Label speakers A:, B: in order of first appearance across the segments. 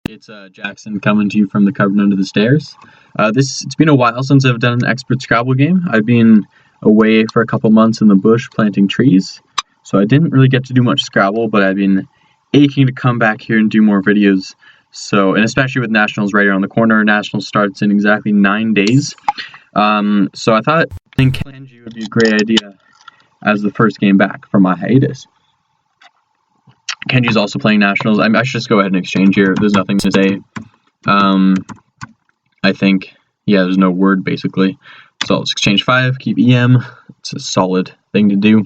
A: It's Jackson coming to you from the cupboard under the stairs. It's been a while since I've done an expert Scrabble game. I've been away for a couple months in the bush planting trees, so I didn't really get to do much Scrabble, but I've been aching to come back here and do more videos. So, and especially with Nationals right around the corner. Nationals starts in exactly 9 days. So I think Kenji would be a great idea as the first game back from my hiatus. Kenji's also playing Nationals. I should just go ahead and exchange here. There's nothing to say. I think, yeah, there's no word basically. So I'll just exchange 5, keep EM. It's a solid thing to do.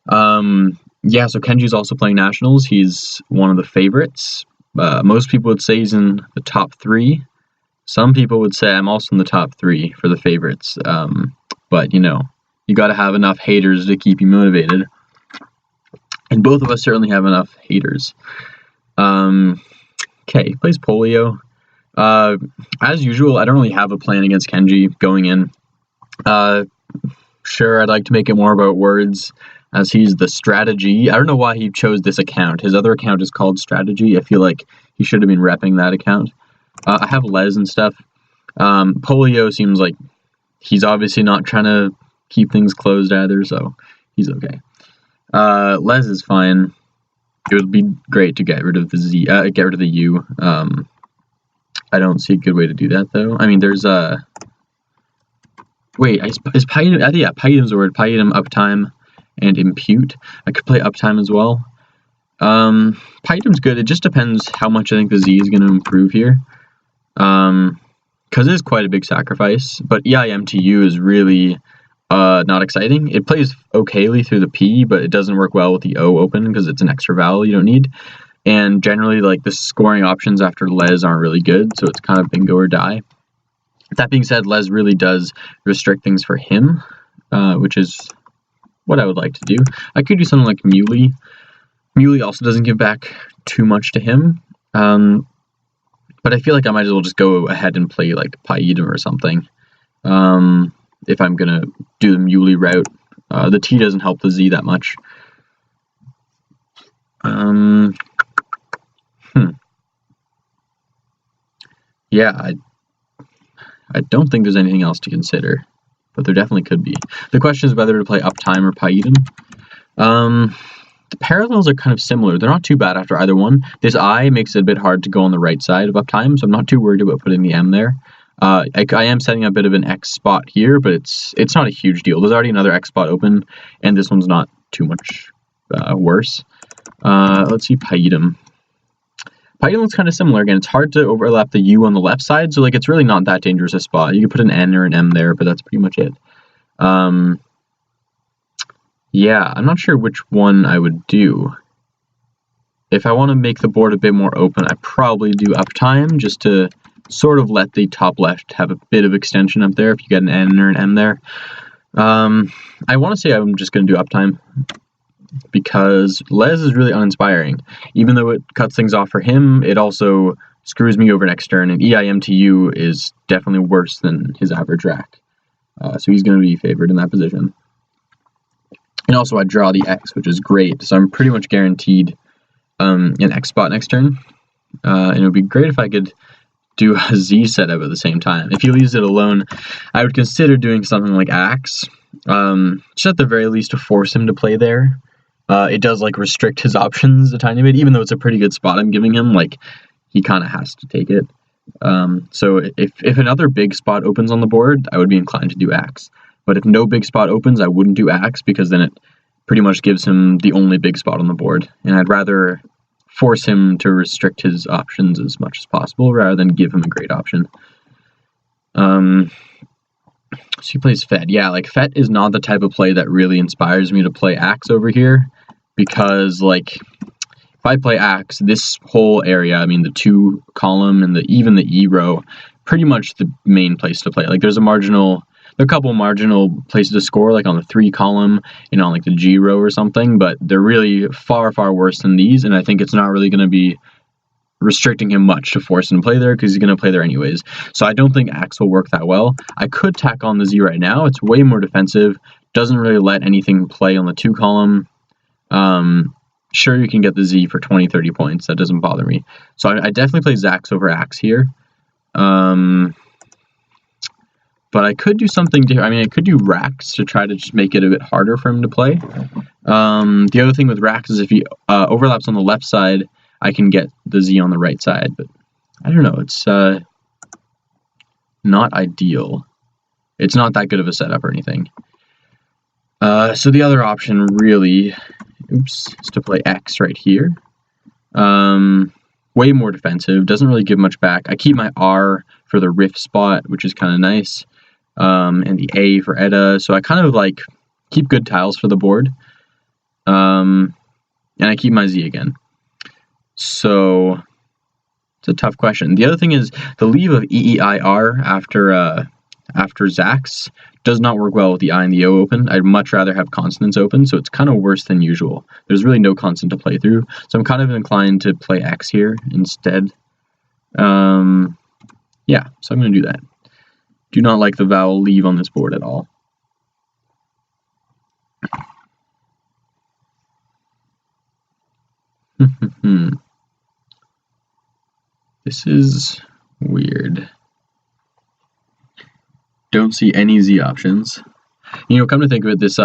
A: Yeah, so Kenji's also playing Nationals. He's one of the favorites. Most people would say he's in the top 3. Some people would say I'm also in the top 3 for the favorites. But, you know, you got to have enough haters to keep you motivated. And both of us certainly have enough haters. Okay, he plays Polio. As usual, I don't really have a plan against Kenji going in. Sure, I'd like to make it more about words, as he's the strategy. I don't know why he chose this account. His other account is called Strategy. I feel like he should have been repping that account. I have Les and stuff. Polio seems like he's obviously not trying to keep things closed either, so he's okay. Les is fine. It would be great to get rid of the Z, get rid of the U. I don't see a good way to do that though. I mean, there's wait, is Paidim? Yeah, Paidim's a word. Paidim, uptime, and impute. I could play uptime as well. Paidim's good. It just depends how much I think the Z is going to improve here. Because it is quite a big sacrifice. But EIM to U is really not exciting. It plays okayly through the P, but it doesn't work well with the O open because it's an extra vowel you don't need. And generally, like, the scoring options after Les aren't really good, so it's kind of bingo or die. That being said, Les really does restrict things for him, which is what I would like to do. I could do something like Muley. Muley also doesn't give back too much to him, but I feel like I might as well just go ahead and play like Paidim or something. If I'm going to do the Muley route. The T doesn't help the Z that much. Yeah, I don't think there's anything else to consider, but there definitely could be. The question is whether to play Uptime or Paidim. The parallels are kind of similar. They're not too bad after either one. This I makes it a bit hard to go on the right side of Uptime, so I'm not too worried about putting the M there. I am setting a bit of an X spot here, but it's not a huge deal. There's already another X spot open, and this one's not too much worse. Let's see Paidim. Paidim looks kind of similar. Again, it's hard to overlap the U on the left side, so like it's really not that dangerous a spot. You can put an N or an M there, but that's pretty much it. Yeah, I'm not sure which one I would do. If I want to make the board a bit more open, I probably do Uptime, just to sort of let the top left have a bit of extension up there if you get an N or an M there. I want to say I'm just going to do Uptime, because Les is really uninspiring. Even though it cuts things off for him, it also screws me over next turn, and EIM to U is definitely worse than his average rack. So he's going to be favored in that position. And also I draw the X, which is great, so I'm pretty much guaranteed an X spot next turn. And it would be great if I could do a Z setup at the same time. If he leaves it alone, I would consider doing something like Axe, just at the very least to force him to play there. It does like restrict his options a tiny bit, even though it's a pretty good spot I'm giving him. Like, he kind of has to take it. So if another big spot opens on the board, I would be inclined to do Axe. But if no big spot opens, I wouldn't do Axe, because then it pretty much gives him the only big spot on the board. And I'd rather force him to restrict his options as much as possible rather than give him a great option. So he plays Fet. Yeah, like, Fet is not the type of play that really inspires me to play Axe over here, because, like, if I play Axe, this whole area, I mean, the 2 column and even the E row, pretty much the main place to play. Like, there are a couple marginal places to score, like on the 3 column and on like the G row or something, but they're really far, far worse than these, and I think it's not really going to be restricting him much to force him to play there, because he's going to play there anyways. So I don't think Axe will work that well. I could tack on the Z right now. It's way more defensive, doesn't really let anything play on the 2 column. sure, you can get the Z for 20, 30 points. That doesn't bother me. So I definitely play Zax over Axe here. But I could do something different. I mean, I could do Rax to try to just make it a bit harder for him to play. The other thing with Rax is if he overlaps on the left side, I can get the Z on the right side. But I don't know. It's not ideal. It's not that good of a setup or anything. So the other option really, is to play X right here. Way more defensive. Doesn't really give much back. I keep my R for the riff spot, which is kind of nice. And the A for Edda, so I kind of like keep good tiles for the board, and I keep my Z again. So it's a tough question. The other thing is the leave of EEIR after Zax does not work well with the I and the O open. I'd much rather have consonants open, so it's kind of worse than usual. There's really no consonant to play through, so I'm kind of inclined to play X here instead. Yeah, so I'm going to do that. Do not like the vowel leave on this board at all. This is weird. Don't see any Z options. You know, come to think of it, this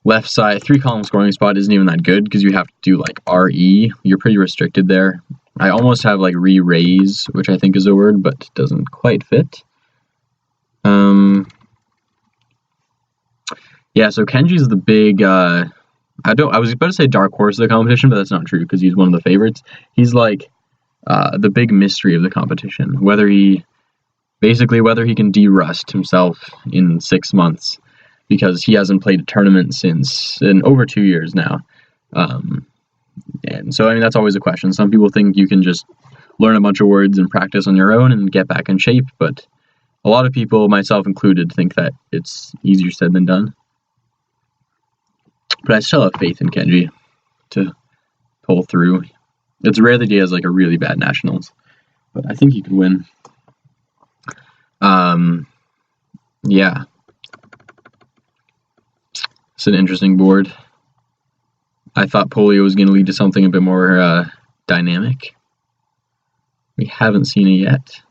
A: left side 3-column scoring spot isn't even that good because you have to do like RE. You're pretty restricted there. I almost have like re-raise, which I think is a word, but doesn't quite fit. Yeah, so Kenji's the big, I was about to say dark horse of the competition, but that's not true because he's one of the favorites. He's like, the big mystery of the competition, whether he can de-rust himself in 6 months, because he hasn't played a tournament in over 2 years now. And so, I mean, that's always a question. Some people think you can just learn a bunch of words and practice on your own and get back in shape, but a lot of people, myself included, think that it's easier said than done. But I still have faith in Kenji to pull through. It's rare that he has like a really bad nationals, but I think he could win. Yeah. It's an interesting board. I thought polio was going to lead to something a bit more dynamic. We haven't seen it yet.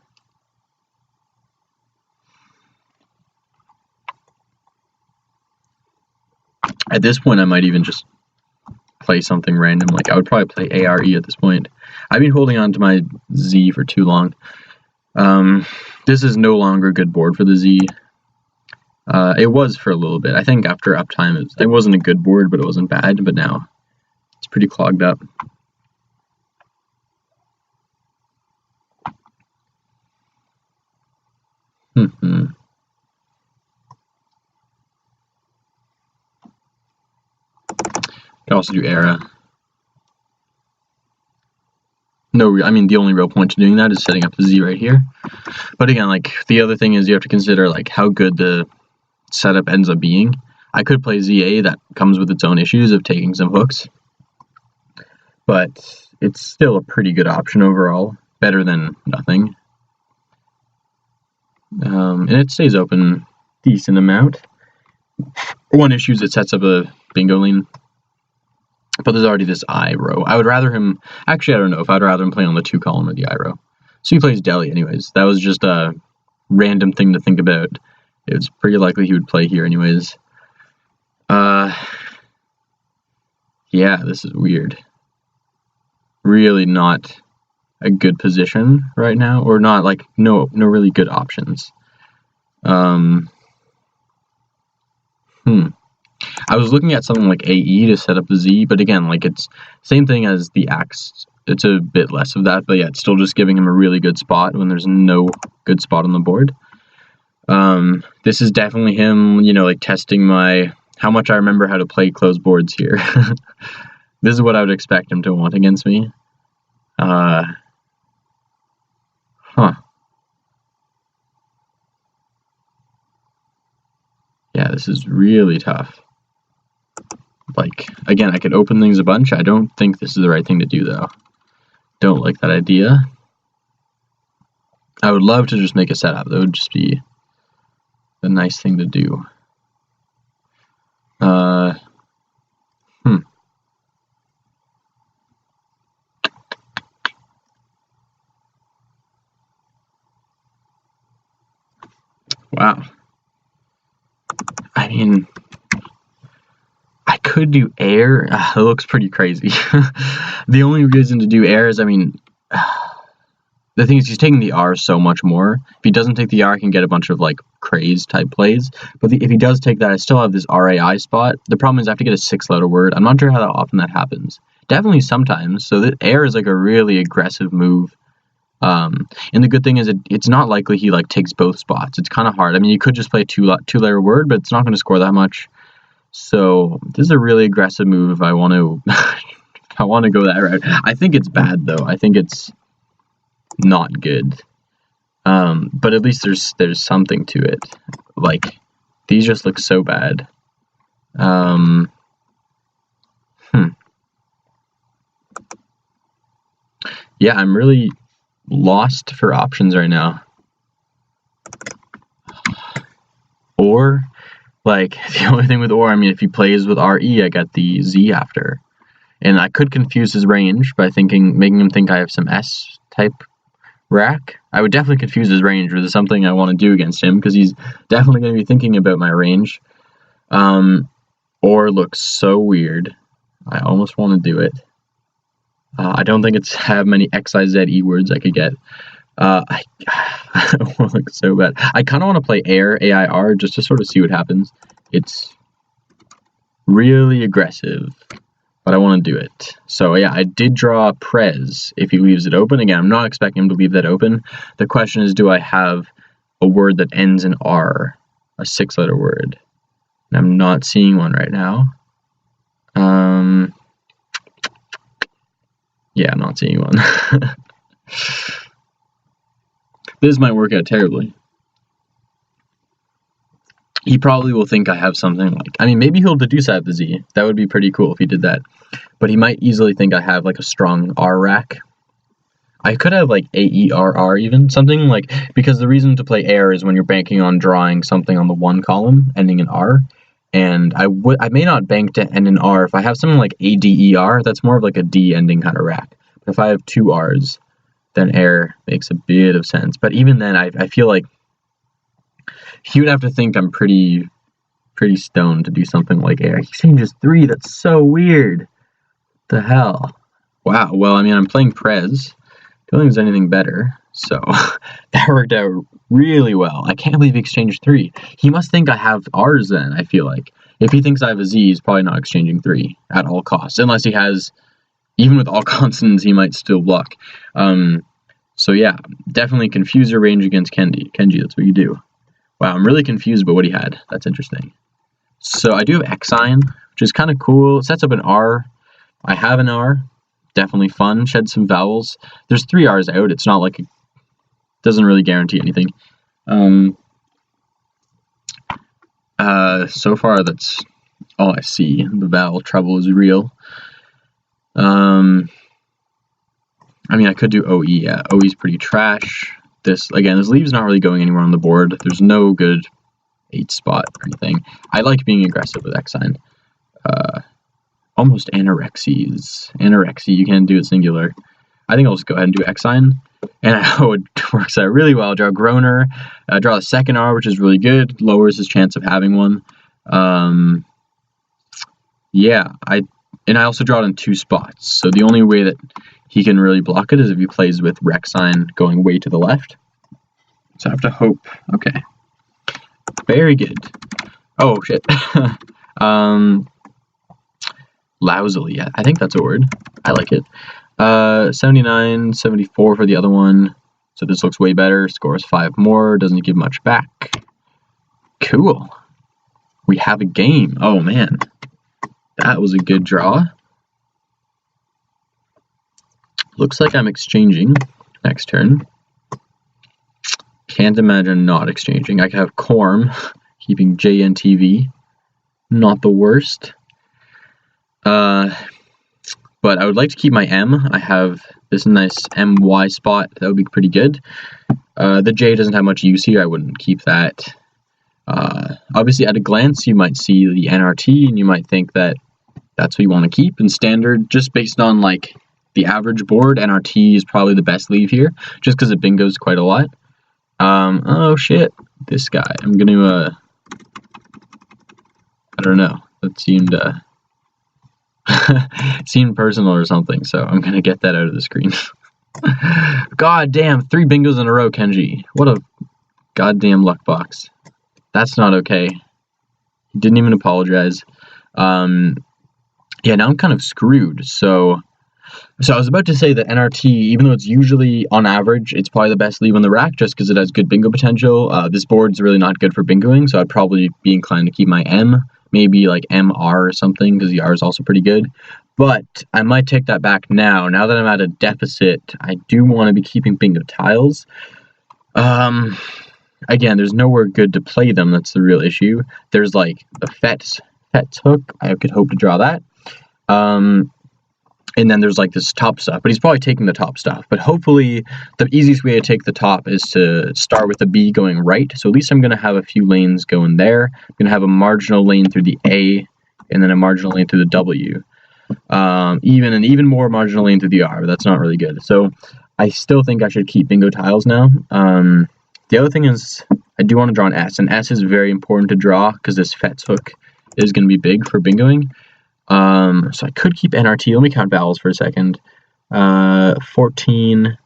A: At this point, I might even just play something random. Like, I would probably play ARE at this point. I've been holding on to my Z for too long. This is no longer a good board for the Z. It was for a little bit. I think after Uptime, it wasn't a good board, but it wasn't bad. But now, it's pretty clogged up. Could also do Era. I mean, the only real point to doing that is setting up the Z right here. But again, like, the other thing is you have to consider, like, how good the setup ends up being. I could play ZA, that comes with its own issues of taking some hooks. But it's still a pretty good option overall. Better than nothing. And it stays open a decent amount. One issue is it sets up a bingo lane. But there's already this I row. I would rather him... Actually, I don't know if I'd rather him play on the 2-column or the I row. So he plays Deli anyways. That was just a random thing to think about. It's pretty likely he would play here anyways. Yeah, this is weird. Really not a good position right now. Or not, like, no really good options. I was looking at something like AE to set up the Z, but again, like, it's same thing as the Axe. It's a bit less of that, but yeah, it's still just giving him a really good spot when there's no good spot on the board. This is definitely him, you know, like, testing how much I remember how to play closed boards here. This is what I would expect him to want against me. Yeah, this is really tough. Like, again, I could open things a bunch. I don't think this is the right thing to do, though. Don't like that idea. I would love to just make a setup. That would just be the nice thing to do. Wow. I mean, I could do air. It looks pretty crazy. The only reason to do air is, I mean, the thing is he's taking the R so much more. If he doesn't take the R, I can get a bunch of like craze type plays. But if he does take that, I still have this RAI spot. The problem is I have to get a 6-letter word. I'm not sure how often that happens. Definitely sometimes. So the air is like a really aggressive move. And the good thing is it's not likely he like takes both spots. It's kind of hard. I mean, you could just play a two-letter word, but it's not going to score that much. So this is a really aggressive move if I want to if I want to go that route. I think it's bad though. I think it's not good. But at least there's something to it. Like these just look so bad. Yeah, I'm really lost for options right now. Or, like, the only thing with or, I mean, if he plays with RE, I get the Z after. And I could confuse his range by making him think I have some S-type rack. I would definitely confuse his range, which is something I want to do against him, because he's definitely going to be thinking about my range. Or looks so weird. I almost want to do it. I don't think it's have many XIZE words I could get. I look so bad. I kind of want to play air, AIR, just to sort of see what happens. It's really aggressive, but I want to do it. So yeah, I did draw Prez if he leaves it open. Again, I'm not expecting him to leave that open. The question is, do I have a word that ends in R, a 6-letter word? And I'm not seeing one right now. Yeah, I'm not seeing one. This might work out terribly. He probably will think I have something like... I mean, maybe he'll deduce I have the Z. That would be pretty cool if he did that. But he might easily think I have, like, a strong R rack. I could have, like, AERR even. Something like... Because the reason to play air is when you're banking on drawing something on the 1 column, ending in R. And I may not bank to end in R. If I have something like ADER, that's more of like a D ending kind of rack. But if I have 2 R's, then air makes a bit of sense. But even then, I feel like he would have to think I'm pretty stoned to do something like air. He's saying just 3. That's so weird. The hell? Wow. Well, I mean, I'm playing Prez. Don't think there's anything better. So that worked out really well. I can't believe he exchanged 3. He must think I have R's then, I feel like. If he thinks I have a Z, he's probably not exchanging 3 at all costs. Unless he has, even with all consonants, he might still block. So yeah, definitely confuse your range against Kenji. Kenji, that's what you do. Wow, I'm really confused about what he had. That's interesting. So I do have X sign, which is kind of cool. It sets up an R. I have an R. Definitely fun. Shed some vowels. There's 3 R's out. It's not like... doesn't really guarantee anything. So far, that's all I see. The vowel trouble is real. I mean, I could do OE. Yeah, OE's pretty trash. This leave's not really going anywhere on the board. There's no good 8 spot or anything. I like being aggressive with X sign. Almost anorexes. Anorexy, you can't do it singular. I think I'll just go ahead and do X sign. And it works out really well. Draw Groner. Draw the second R, which is really good. Lowers his chance of having one. Yeah, I also draw it in 2 spots. So the only way that he can really block it is if he plays with Rex sign going way to the left. So I have to hope. Okay. Very good. Oh, shit. Lousily. Yeah, I think that's a word. I like it. 79, 74 for the other one. So this looks way better. Scores 5 more. Doesn't give much back. Cool. We have a game. Oh, man. That was a good draw. Looks like I'm exchanging next turn. Can't imagine not exchanging. I could have Corm, keeping JNTV. Not the worst. But I would like to keep my M. I have this nice MY spot. That would be pretty good. The J doesn't have much use here. I wouldn't keep that. Obviously, at a glance, you might see the NRT, and you might think that that's what you want to keep. In standard, just based on like the average board, NRT is probably the best leave here, just because it bingos quite a lot. Oh shit, this guy. I'm gonna, I don't know. That seemed, seemed personal or something, so I'm gonna get that out of the screen. God damn, 3 bingos in a row, Kenji. What a goddamn luck box. That's not okay. He didn't even apologize. Yeah, now I'm kind of screwed. So I was about to say that NRT, even though it's usually on average, it's probably the best leave on the rack just because it has good bingo potential. This board's really not good for bingoing, so I'd probably be inclined to keep my M, maybe like MR or something, because the R is also pretty good. But I might take that back now. Now that I'm at a deficit, I do want to be keeping bingo tiles. Again, there's nowhere good to play them. That's the real issue. There's like the Fets hook. I could hope to draw that. And then there's like this top stuff, but he's probably taking the top stuff. But hopefully the easiest way to take the top is to start with the B going right. So at least I'm going to have a few lanes going there. I'm going to have a marginal lane through the A and then a marginal lane through the W. Even more marginal lane through the R, but that's not really good. So I still think I should keep bingo tiles now. The other thing is I do want to draw an S, and S is very important to draw because this Fets hook is going to be big for bingoing. So I could keep NRT. Let me count vowels for a second. 14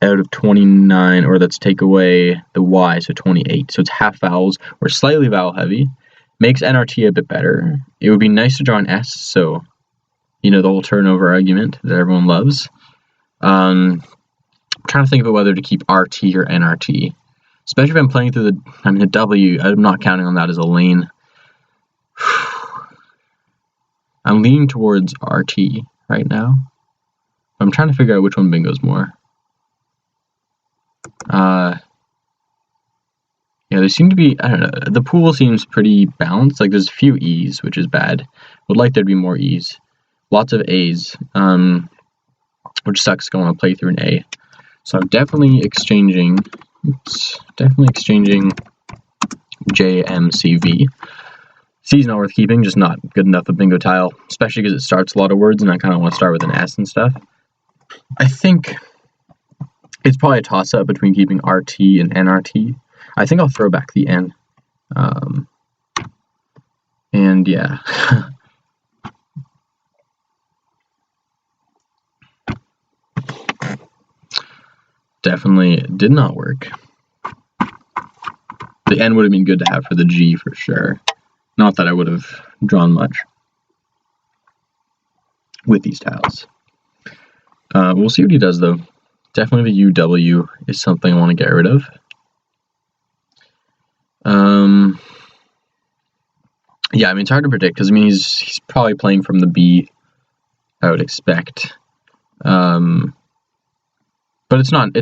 A: out of 29, or let's take away the Y, so 28. So it's half vowels, or slightly vowel heavy. Makes NRT a bit better. It would be nice to draw an S, so, you know, the whole turnover argument that everyone loves. I'm trying to think about whether to keep RT or NRT. Especially if I'm playing through the W, I'm not counting on that as a lane. I'm leaning towards RT right now. I'm trying to figure out which one bingos more. Yeah, there seem to be, I don't know, the pool seems pretty balanced. Like, there's a few E's, which is bad. Would like there to be more E's. Lots of A's, which sucks going to play through an A. So I'm definitely exchanging JMCV. C's not worth keeping, just not good enough a bingo tile, especially because it starts a lot of words, and I kind of want to start with an S and stuff. I think it's probably a toss-up between keeping RT and NRT. I think I'll throw back the N. And yeah. Definitely did not work. The N would have been good to have for the G for sure. Not that I would have drawn much with these tiles. We'll see what he does, though. Definitely the UW is something I want to get rid of. Yeah, I mean, it's hard to predict, because, I mean, he's probably playing from the B, I would expect. But it's not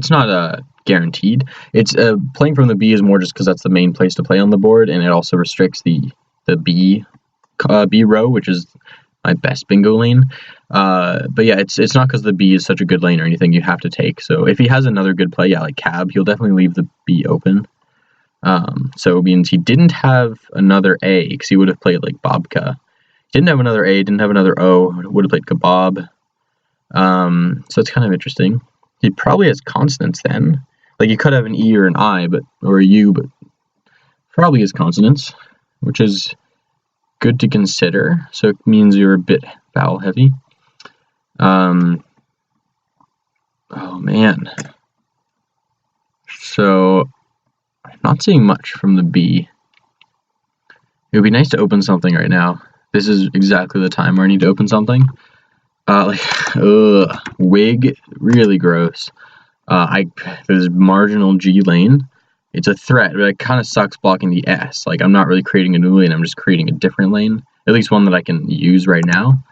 A: guaranteed. It's playing from the B is more just because that's the main place to play on the board, and it also restricts the B row, which is my best bingo lane. But yeah, it's not because the B is such a good lane or anything you have to take. So if he has another good play, yeah, like cab, he'll definitely leave the B open. So it means he didn't have another A, because he would have played like Bobka. Didn't have another A, didn't have another O, would have played Kebab. So it's kind of interesting. He probably has consonants then. Like, you could have an E or an I, or a U, but probably has consonants, which is good to consider. So it means you're a bit vowel heavy. Oh man. So I'm not seeing much from the B. It would be nice to open something right now. This is exactly the time where I need to open something. Wig, really gross. There's marginal G lane. It's a threat, but it kind of sucks blocking the S. Like, I'm not really creating a new lane, I'm just creating a different lane. At least one that I can use right now.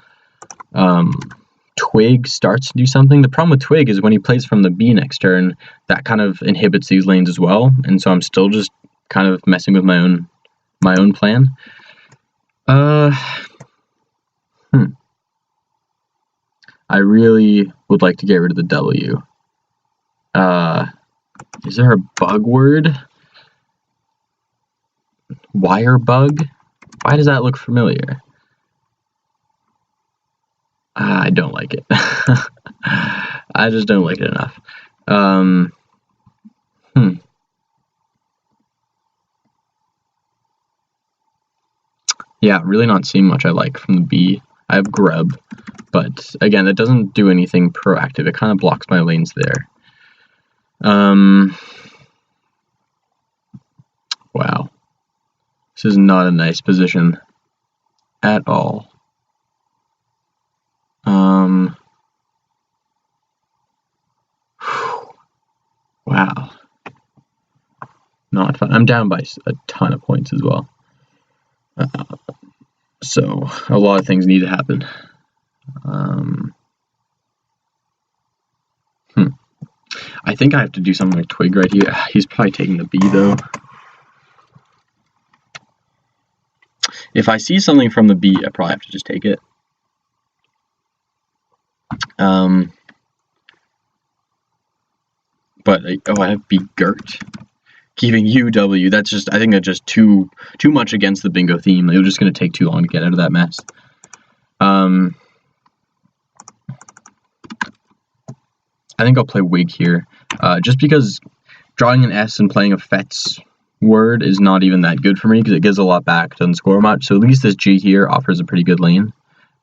A: Twig starts to do something. The problem with Twig is when he plays from the B next turn, that kind of inhibits these lanes as well, and so I'm still just kind of messing with my own plan. I really would like to get rid of the W. Is there a bug word? Wire bug? Why does that look familiar? I don't like it. I just don't like it enough. Yeah, really not seeing much I like from the B. I have grub, but again, that doesn't do anything proactive. It kind of blocks my lanes there. Wow. This is not a nice position at all. Wow. Not fun. I'm down by a ton of points as well. So a lot of things need to happen. I think I have to do something like Twig right here. He's probably taking the B though. If I see something from the B, I probably have to just take it. But I have B Gert. Keeping UW, that's just, I think that's just too much against the bingo theme. It was just going to take too long to get out of that mess. I think I'll play Wig here, just because drawing an S and playing a Fets word is not even that good for me, because it gives a lot back, doesn't score much, so at least this G here offers a pretty good lane.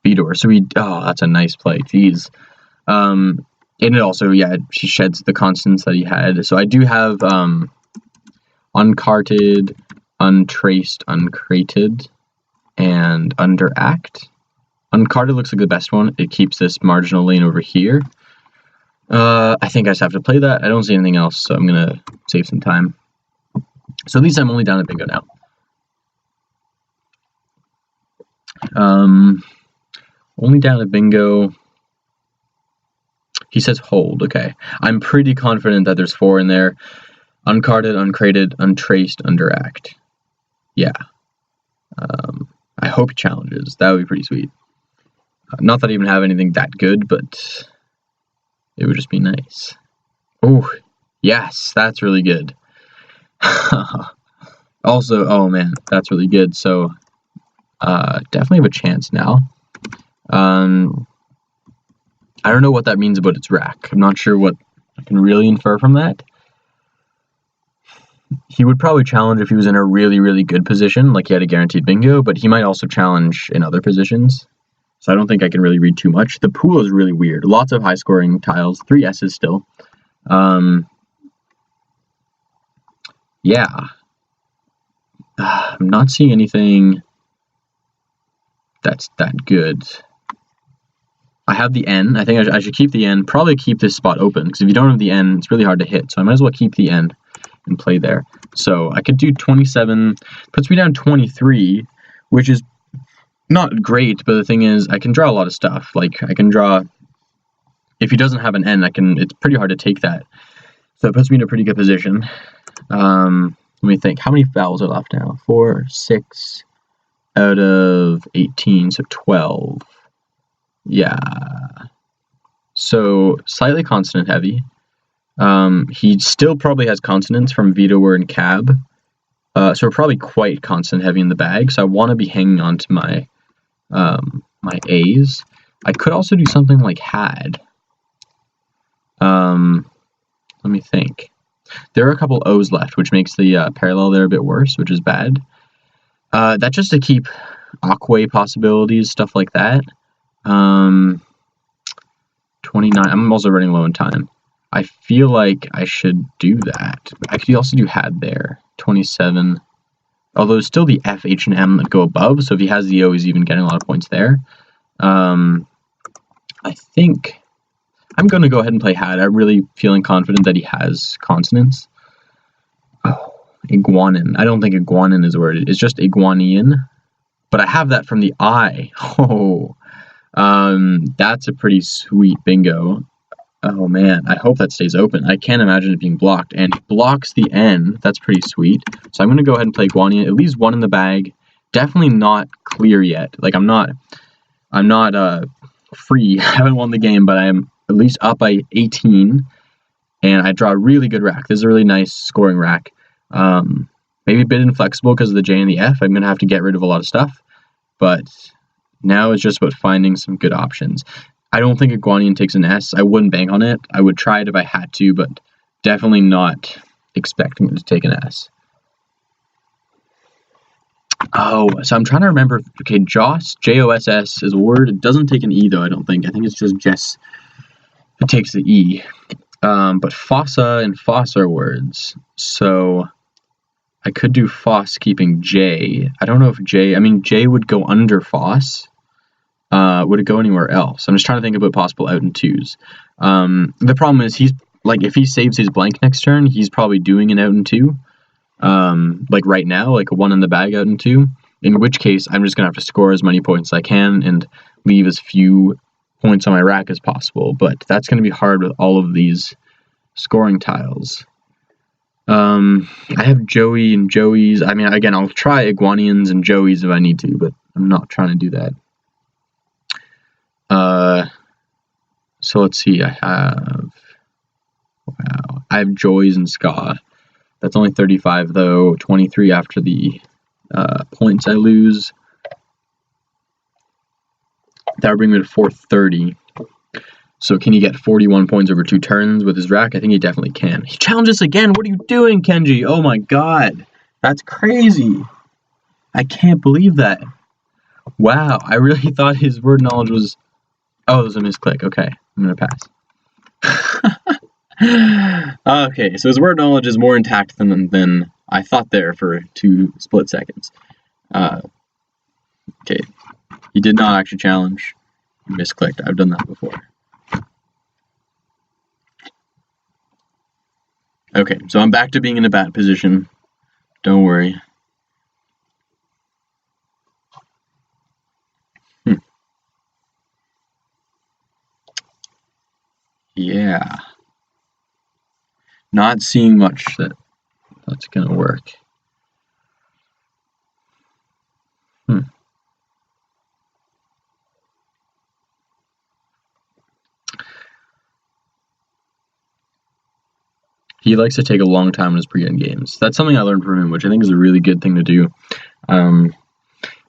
A: B-door, so that's a nice play, jeez. And it also, yeah, she sheds the constants that he had, so I do have, uncarted, untraced, uncrated, and underact. Uncarded looks like the best one. It keeps this marginal lane over here. I think I just have to play that. I don't see anything else, so I'm going to save some time. So at least I'm only down at bingo now. Only down at bingo. He says hold, okay. I'm pretty confident that there's 4 in there. Uncarded, uncrated, untraced, underact. Yeah. I hope he challenges. That would be pretty sweet. Not that I even have anything that good, but it would just be nice. Oh, yes, that's really good. Also, oh man, that's really good. So, definitely have a chance now. I don't know what that means about its rack. I'm not sure what I can really infer from that. He would probably challenge if he was in a really, really good position, like he had a guaranteed bingo, but he might also challenge in other positions. So I don't think I can really read too much. The pool is really weird. Lots of high-scoring tiles. 3 S's still. Yeah. I'm not seeing anything that's that good. I have the N. I think I should keep the N. Probably keep this spot open, because if you don't have the N, it's really hard to hit. So I might as well keep the N and play there. So I could do 27. Puts me down 23, which is not great, but the thing is, I can draw a lot of stuff. Like, I can draw... If he doesn't have an N, it's pretty hard to take that. So it puts me in a pretty good position. Let me think. How many vowels are left now? 4, 6 out of 18, so 12. Yeah. So, slightly consonant heavy. He still probably has consonants from Vito and Cab. So we're probably quite consonant heavy in the bag. So I want to be hanging on to my my A's. I could also do something like had. Let me think. There are a couple O's left, which makes the parallel there a bit worse, which is bad. That's just to keep Aquay possibilities, stuff like that. 29. I'm also running low in time. I feel like I should do that. I could also do had there. 27. Although it's still the F, H, and M that go above, so if he has the O, he's even getting a lot of points there. I think I'm going to go ahead and play had. I'm really feeling confident that he has consonants. Oh, iguanin. I don't think iguanin is a word. It's just iguanian. But I have that from the I. Oh, that's a pretty sweet bingo. Oh man, I hope that stays open. I can't imagine it being blocked. And it blocks the N. That's pretty sweet. So I'm going to go ahead and play Guanian. At least 1 in the bag. Definitely not clear yet. Like, I'm not free. I haven't won the game, but I'm at least up by 18. And I draw a really good rack. This is a really nice scoring rack. Maybe a bit inflexible because of the J and the F. I'm going to have to get rid of a lot of stuff. But now it's just about finding some good options. I don't think Iguanian takes an S. I wouldn't bank on it. I would try it if I had to, but definitely not expecting it to take an S. Oh, so I'm trying to remember. Okay, Joss, Joss is a word. It doesn't take an E though, I don't think. I think it's just Jess. It takes the E. But fossa and foss are words. So I could do foss keeping J. I don't know if J, I mean, J would go under foss. Would it go anywhere else? I'm just trying to think about possible out and twos. The problem is he's, like, if he saves his blank next turn, he's probably doing an out and two. Like right now, like a one in the bag out and two. In which case, I'm just going to have to score as many points as I can and leave as few points on my rack as possible. But that's going to be hard with all of these scoring tiles. I have Joey and Joey's. I mean, again, I'll try Iguanians and Joey's if I need to, but I'm not trying to do that. So let's see. I have Joy's and Ska. That's only 35 though. 23 after the points I lose. That would bring me to 430. So can he get 41 points over 2 turns with his rack? I think he definitely can. He challenges again. What are you doing, Kenji? Oh my god. That's crazy. I can't believe that. Wow. I really thought his word knowledge was... Oh, it was a misclick. Okay. I'm going to pass. Okay. So his word knowledge is more intact than I thought there for 2 split seconds. Okay. He did not actually challenge. He misclicked. I've done that before. Okay, so I'm back to being in a bad position. Don't worry. Yeah. Not seeing much that's gonna work. He likes to take a long time in his pre-end games. That's something I learned from him, which I think is a really good thing to do.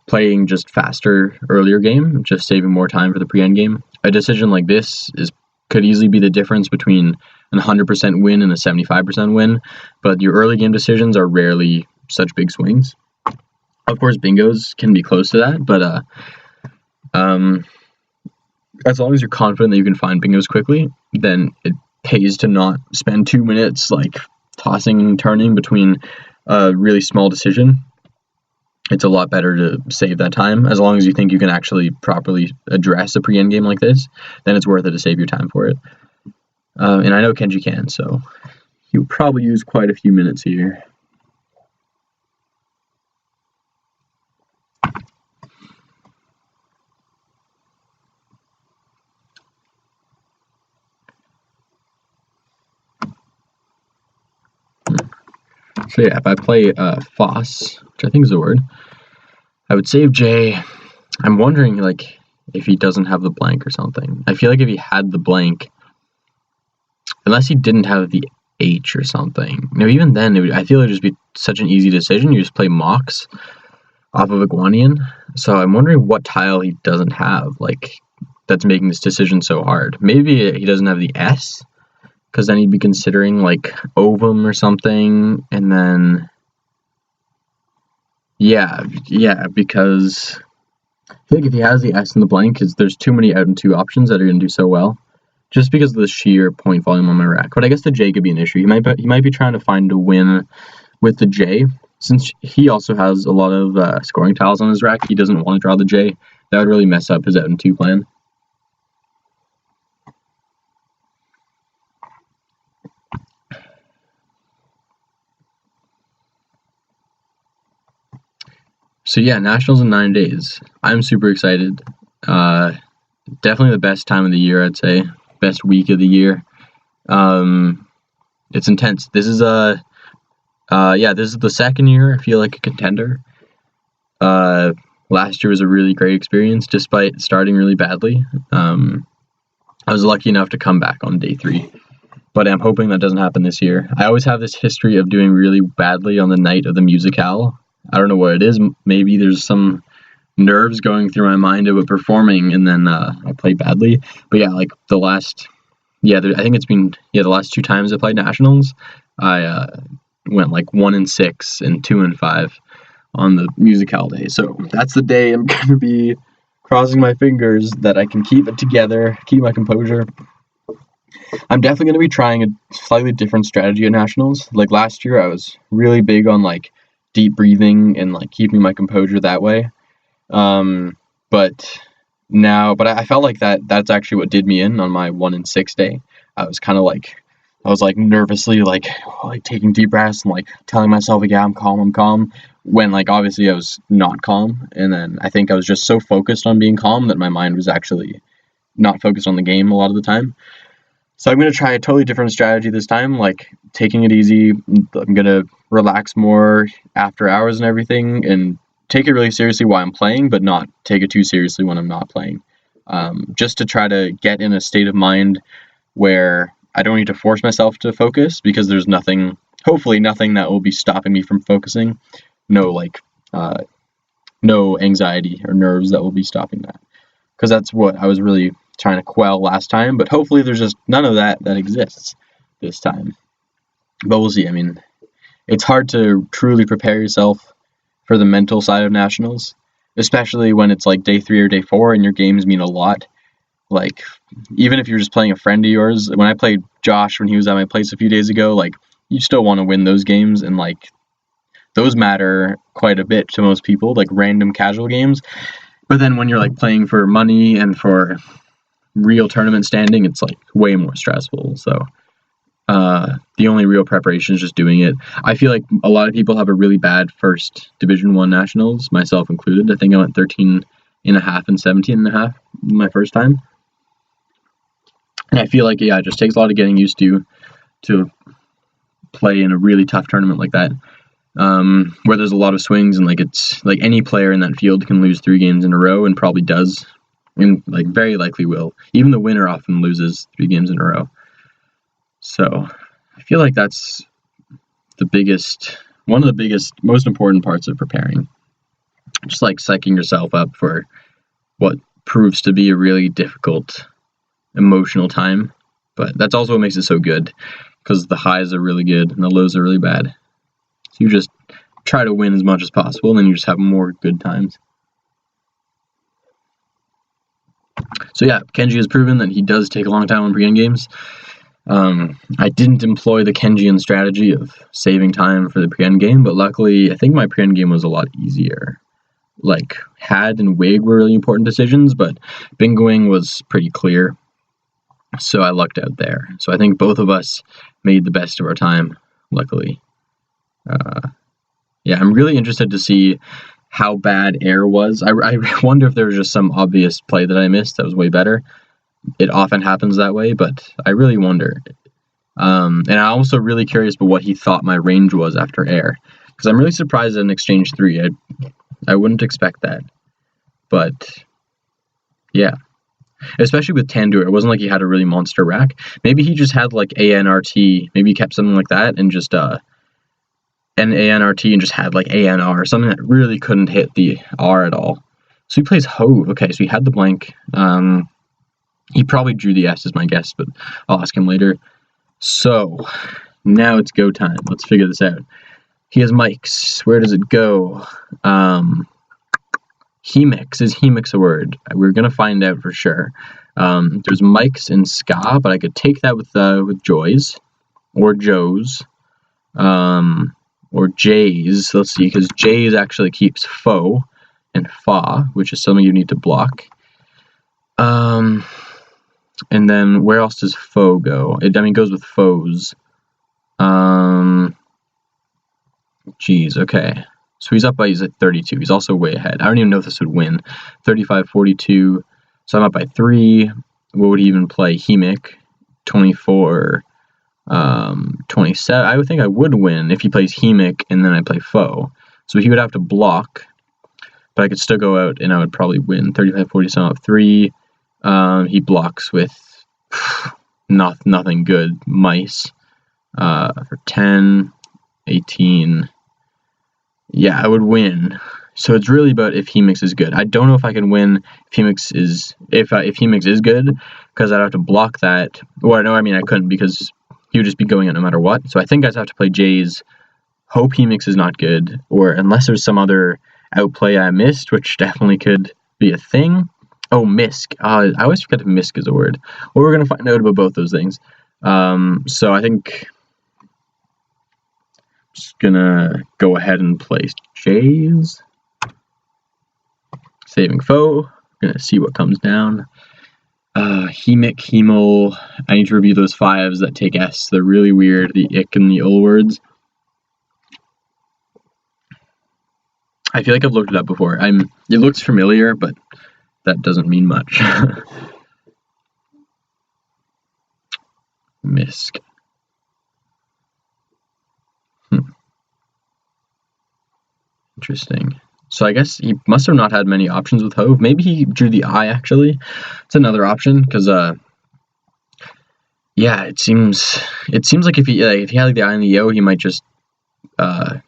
A: Playing just faster earlier game, just saving more time for the pre-end game. A decision like this could easily be the difference between an 100% win and a 75% win, but your early game decisions are rarely such big swings. Of course, bingos can be close to that, but as long as you're confident that you can find bingos quickly, then it pays to not spend 2 minutes like tossing and turning between a really small decision. It's a lot better to save that time. As long as you think you can actually properly address a pre-end game like this, then it's worth it to save your time for it. And I know Kenji can, so he'll probably use quite a few minutes here. So yeah, if I play Foss, which I think is a word, I would save J. I'm wondering, like, if he doesn't have the blank or something. I feel like if he had the blank, unless he didn't have the H or something, even then, I feel it would just be such an easy decision. You just play Mox off of Iguanian. So I'm wondering what tile he doesn't have, like, that's making this decision so hard. Maybe he doesn't have the S, because then he'd be considering, like, ovum or something, and then, yeah, because I feel like if he has the S in the blank, there's too many out and two options that are going to do so well, just because of the sheer point volume on my rack. But I guess the J could be an issue. He might be trying to find a win with the J, since he also has a lot of scoring tiles on his rack. He doesn't want to draw the J. That would really mess up his out and two plan. So yeah, Nationals in 9 days. I'm super excited. Definitely the best time of the year, I'd say. Best week of the year. It's intense. This is this is the second year I feel like a contender. Last year was a really great experience, despite starting really badly. I was lucky enough to come back on day 3. But I'm hoping that doesn't happen this year. I always have this history of doing really badly on the night of the musicale. I don't know what it is. Maybe there's some nerves going through my mind about performing, and then I play badly. But yeah, like the last 2 times I played Nationals, I went like 1-6 and 2-5, on the musicale day. So that's the day I'm going to be crossing my fingers that I can keep it together, keep my composure. I'm definitely going to be trying a slightly different strategy at nationals. Like last year, I was really big on like deep breathing and like keeping my composure that way. But I felt like that's actually what did me in on my 1 in 6 day. I was nervously like taking deep breaths and like telling myself, yeah, I'm calm, when like obviously I was not calm. And then I think I was just so focused on being calm that my mind was actually not focused on the game a lot of the time. So I'm going to try a totally different strategy this time, like taking it easy. I'm going to relax more after hours and everything, and take it really seriously while I'm playing, but not take it too seriously when I'm not playing. Just to try to get in a state of mind where I don't need to force myself to focus, because there's hopefully nothing that will be stopping me from focusing. No anxiety or nerves that will be stopping that. Because that's what I was really trying to quell last time, but hopefully there's just none of that exists this time. But we'll see. I mean, it's hard to truly prepare yourself for the mental side of nationals, especially when it's like day 3 or day 4 and your games mean a lot. Like, even if you're just playing a friend of yours, when I played Josh when he was at my place a few days ago, like, you still want to win those games, and like, those matter quite a bit to most people, like random casual games. But then when you're like playing for money and for real tournament standing, it's like way more stressful. So the only real preparation is just doing it. I feel like a lot of people have a really bad first Division 1 nationals, myself included. I think I went 13 and a half and 17 and a half my first time. And I feel like, it just takes a lot of getting used to play in a really tough tournament like that, where there's a lot of swings, and like it's like any player in that field can lose 3 games in a row, and probably does, and like very likely will. Even the winner often loses 3 games in a row. So I feel like that's one of the biggest, most important parts of preparing. Just like psyching yourself up for what proves to be a really difficult emotional time. But that's also what makes it so good, because the highs are really good and the lows are really bad. So you just try to win as much as possible, and then you just have more good times. So yeah, Kenji has proven that he does take a long time on pre-end games. I didn't employ the Kenjian strategy of saving time for the pre-end game, but luckily I think my pre-end game was a lot easier. Like, Had and Wig were really important decisions, but bingoing was pretty clear. So I lucked out there. So I think both of us made the best of our time, luckily. I'm really interested to see how bad air was. I wonder if there was just some obvious play that I missed that was way better. It often happens that way, but I really wonder. And I'm also really curious about what he thought my range was after air, because I'm really surprised at an exchange 3. I wouldn't expect that. But yeah, especially with Tandur, it wasn't like he had a really monster rack. Maybe he just had like ANRT. Maybe he kept something like that and just an ANRT and just had like ANR, something that really couldn't hit the R at all. So he plays Hove. Okay, so he had the blank. He probably drew the S is my guess, but I'll ask him later. So now it's go time. Let's figure this out. He has mics. Where does it go? Hemix. Is Hemix a word? We're going to find out for sure. There's mics in ska, but I could take that with Joys or Joes. Or J's. Let's see, because J's actually keeps faux and fa, which is something you need to block. And then where else does faux go? It goes with foes. Okay. So he's at 32. He's also way ahead. I don't even know if this would win. 35-42. So I'm up by 3. What would he even play? Hemic. 24. 27. I would think I would win if he plays Hemic and then I play Foe. So he would have to block, but I could still go out and I would probably win. 35-40, so I'm up 3. He blocks with nothing good. Mice for 10, 18. Yeah, I would win. So it's really about if Hemix is good. I don't know if I can win if Hemix is good, because I'd have to block that. Well, no, I couldn't, because he would just be going out no matter what. So I think I'd have to play J's hope he mix is not good, or unless there's some other outplay I missed, which definitely could be a thing. Oh, misc. I always forget if misc is a word. Well, we're going to find out about both those things. So I think I'm just going to go ahead and place J's. Saving foe. Going to see what comes down. Hemic, hemol. I need to review those 5s that take S. They're really weird. The ick and the ul words. I feel like I've looked it up before. It looks familiar, but that doesn't mean much. Misc. Interesting. So I guess he must have not had many options with Hove. Maybe he drew the I, actually. It's another option, because, yeah, it seems like if he had like, the I and the O, he might just, I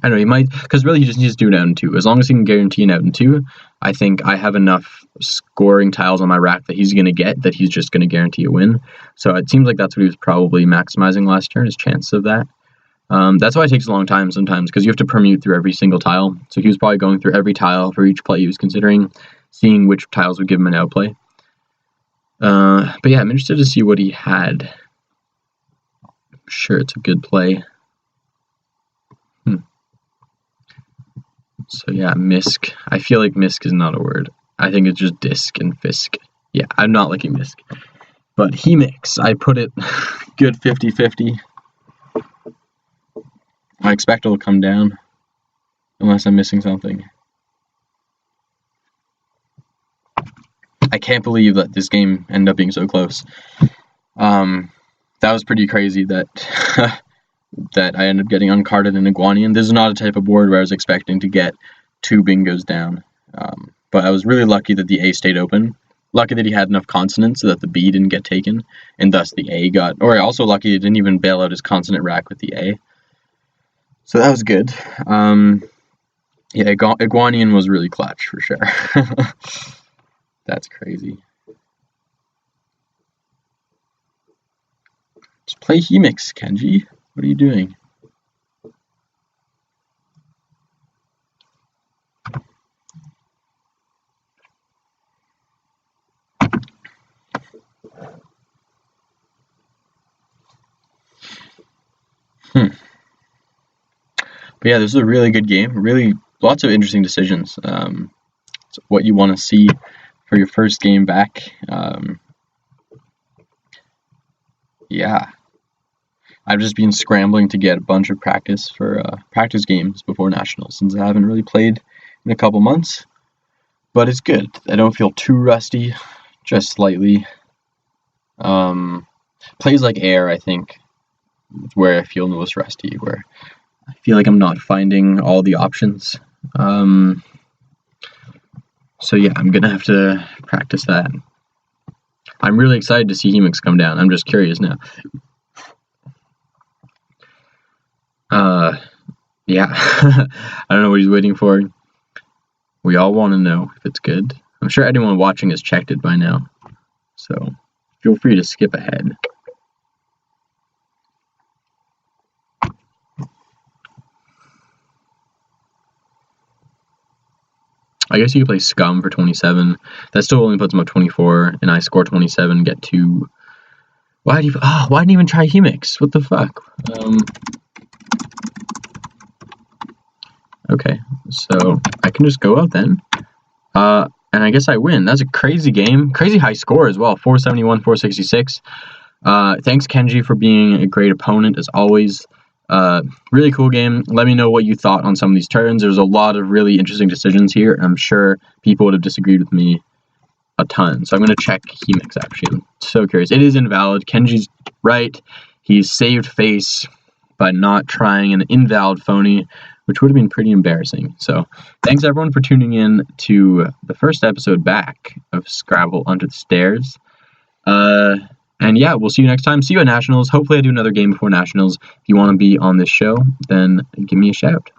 A: don't know, he might, because really he just needs to do an out and 2. As long as he can guarantee an out and 2, I think I have enough scoring tiles on my rack that he's going to get, that he's just going to guarantee a win. So it seems like that's what he was probably maximizing last turn, his chances of that. That's why it takes a long time sometimes, because you have to permute through every single tile. So he was probably going through every tile for each play he was considering, seeing which tiles would give him an outplay. But yeah, I'm interested to see what he had. I'm sure it's a good play. So yeah, misc. I feel like misc is not a word. I think it's just disc and fisc. Yeah, I'm not liking misc. But he mix. I put it good 50-50. I expect it'll come down, unless I'm missing something. I can't believe that this game ended up being so close. That was pretty crazy that that I ended up getting uncarded in Iguanian. This is not a type of board where I was expecting to get 2 bingos down. But I was really lucky that the A stayed open. Lucky that he had enough consonants so that the B didn't get taken, and thus the A got... Or also lucky he didn't even bail out his consonant rack with the A. So that was good. Yeah, Iguanian was really clutch, for sure. That's crazy. Just play Hemix, Kenji. What are you doing? But yeah, this is a really good game. Really, lots of interesting decisions. It's what you want to see for your first game back. Yeah. I've just been scrambling to get a bunch of practice for practice games before Nationals, since I haven't really played in a couple months. But it's good. I don't feel too rusty, just slightly. Plays like Air, I think, is where I feel most rusty, where I feel like I'm not finding all the options. So yeah, I'm gonna have to practice that. I'm really excited to see Hemix come down. I'm just curious now. Yeah, I don't know what he's waiting for. We all want to know if it's good. I'm sure anyone watching has checked it by now, so feel free to skip ahead. I guess you could play Scum for 27. That still only puts him up 24, and I score 27, get 2. Why didn't he even try Hemix? What the fuck? Okay, so I can just go out then. And I guess I win. That's a crazy game. Crazy high score as well, 471, 466. Thanks, Kenji, for being a great opponent, as always. Really cool game. Let me know what you thought on some of these turns. There's a lot of really interesting decisions here, and I'm sure people would have disagreed with me a ton. So I'm going to check Hemix, actually. I'm so curious. It is invalid. Kenji's right. He's saved face by not trying an invalid phony, which would have been pretty embarrassing. So thanks, everyone, for tuning in to the first episode back of Scrabble Under the Stairs. And yeah, we'll see you next time. See you at Nationals. Hopefully I do another game before Nationals. If you want to be on this show, then give me a shout.